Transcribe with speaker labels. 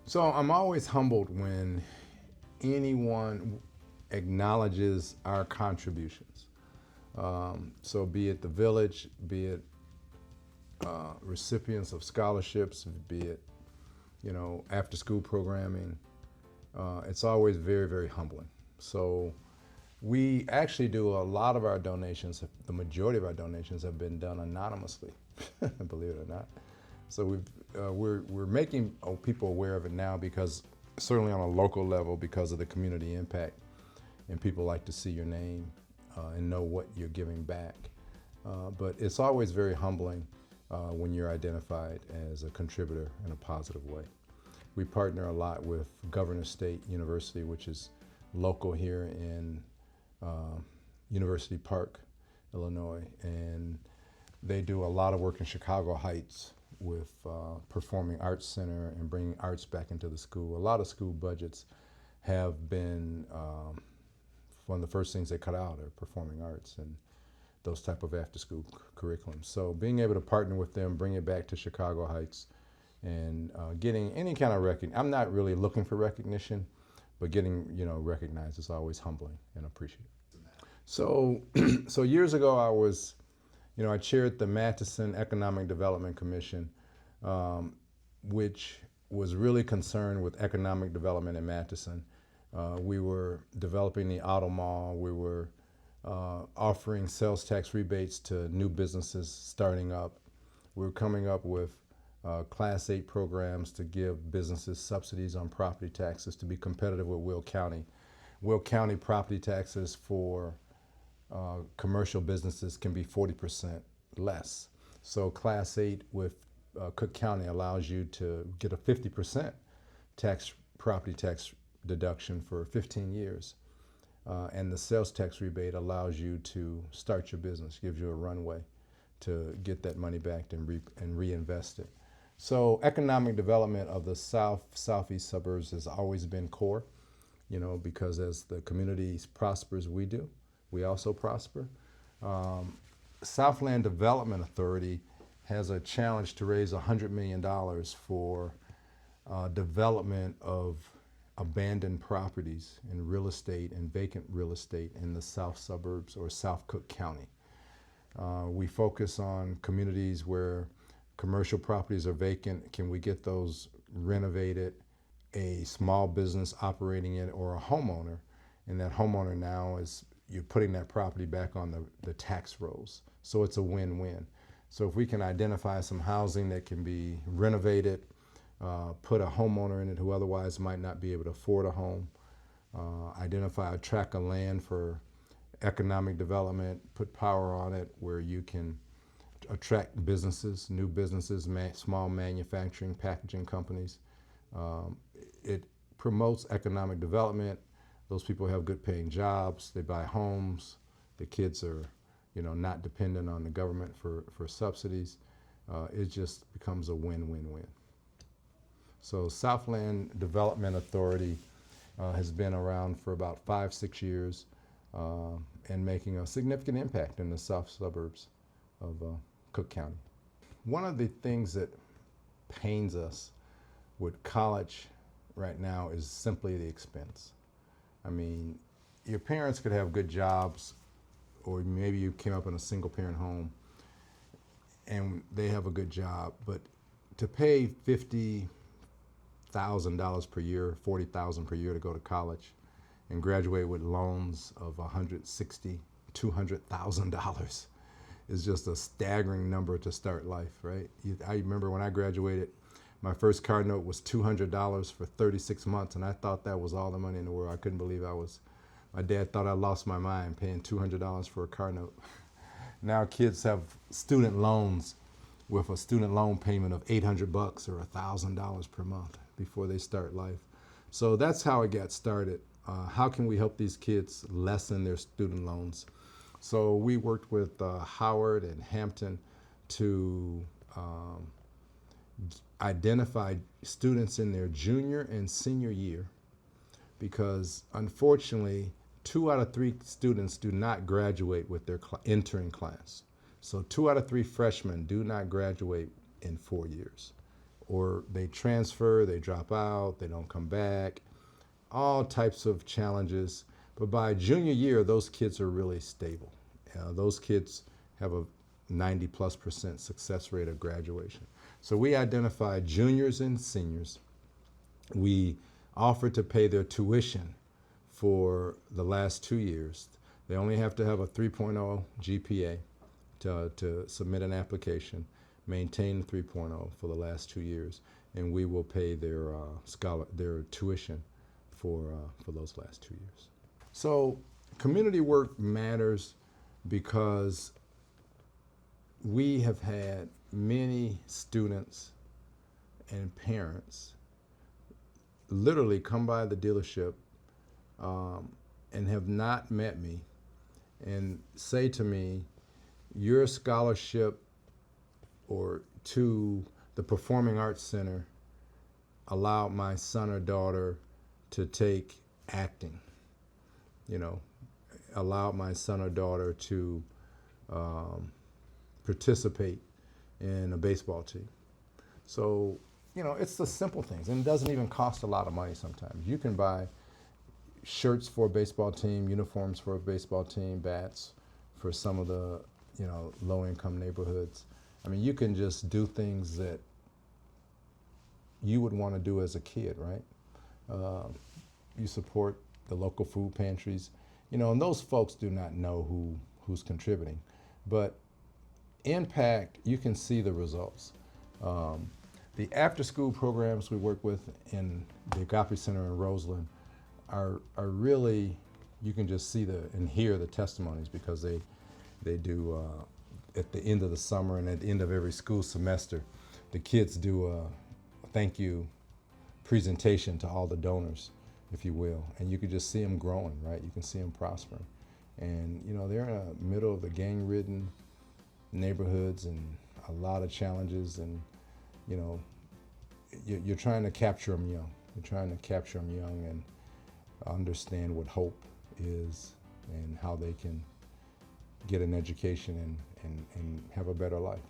Speaker 1: So I'm always humbled when anyone acknowledges our contributions. So be it the village, be it recipients of scholarships, be it, after school programming, it's always very, very humbling. So we actually do a lot of our donations, the majority of our donations have been done anonymously, believe it or not. So we're making people aware of it now because certainly on a local level because of the community impact, and people like to see your name and know what you're giving back. But it's always very humbling when you're identified as a contributor in a positive way. We partner a lot with Governor State University, which is local here in University Park, Illinois, and they do a lot of work in Chicago Heights with Performing Arts Center and bringing arts back into the school. A lot of school budgets have been, one of the first things they cut out are performing arts and those type of after-school curriculums. So being able to partner with them, bring it back to Chicago Heights, and getting any kind of recognition. I'm not really looking for recognition, but getting recognized is always humbling and appreciated. So, so years ago I chaired the Matheson Economic Development Commission, which was really concerned with economic development in Matheson. We were developing the auto mall. We were offering sales tax rebates to new businesses starting up. We were coming up with Class 8 programs to give businesses subsidies on property taxes to be competitive with Will County. Will County property taxes for commercial businesses can be 40% less. So Class 8 with Cook County allows you to get a 50% property tax deduction for 15 years. And the sales tax rebate allows you to start your business, gives you a runway to get that money back and reinvest it. So economic development of the southeast suburbs has always been core, because as the community prospers, we also prosper. Southland Development Authority has a challenge to raise $100 million for development of abandoned properties in real estate and vacant real estate in the south suburbs or South Cook County. We focus on communities where commercial properties are vacant. Can we get those renovated? A small business operating it or a homeowner, and that homeowner now you're putting that property back on the tax rolls. So it's a win-win. So if we can identify some housing that can be renovated, put a homeowner in it who otherwise might not be able to afford a home, identify a tract of land for economic development, put power on it where you can attract businesses, new businesses, small manufacturing, packaging companies. It promotes economic development. Those people have good paying jobs, they buy homes, the kids are not dependent on the government for subsidies. It just becomes a win-win-win. So Southland Development Authority has been around for about 5-6 years and making a significant impact in the south suburbs of Cook County. One of the things that pains us with college right now is simply the expense. I mean, your parents could have good jobs, or maybe you came up in a single parent home and they have a good job, but to pay $50,000 per year, $40,000 per year to go to college and graduate with loans of $160,000, $200,000 is just a staggering number to start life, right? I remember when I graduated, my first car note was $200 for 36 months, and I thought that was all the money in the world. I couldn't believe my dad thought I lost my mind paying $200 for a car note. Now kids have student loans with a student loan payment of $800 or $1,000 per month before they start life. So that's how it got started. How can we help these kids lessen their student loans? So we worked with Howard and Hampton to identify students in their junior and senior year, because unfortunately 2 out of 3 students do not graduate with their entering class. So 2 out of 3 freshmen do not graduate in 4 years or they transfer, they drop out, they don't come back, all types of challenges. But by junior year, those kids are really stable. Those kids have a 90+% success rate of graduation. So we identified juniors and seniors. We offered to pay their tuition for the last 2 years. They only have to have a 3.0 GPA to submit an application, maintain 3.0 for the last 2 years, and we will pay their their tuition for those last 2 years. So community work matters because we have had many students and parents literally come by the dealership and have not met me and say to me, your scholarship or to the Performing Arts Center allowed my son or daughter to take acting, allowed my son or daughter to participate in a baseball team. So, it's the simple things, and it doesn't even cost a lot of money sometimes. You can buy shirts for a baseball team, uniforms for a baseball team, bats for some of the, low-income neighborhoods. I mean, you can just do things that you would want to do as a kid, right? You support the local food pantries, and those folks do not know who's contributing. But impact, you can see the results. The after-school programs we work with in the 𝐒𝐿𝐵 Center in Roseland are really, you can just see and hear the testimonies, because they do at the end of the summer and at the end of every school semester, the kids do a thank you presentation to all the donors, if you will, and you can just see them growing, right? You can see them prospering. And they're in the middle of the gang-ridden neighborhoods and a lot of challenges, and you're trying to capture them young. You're trying to capture them young and understand what hope is and how they can get an education and have a better life.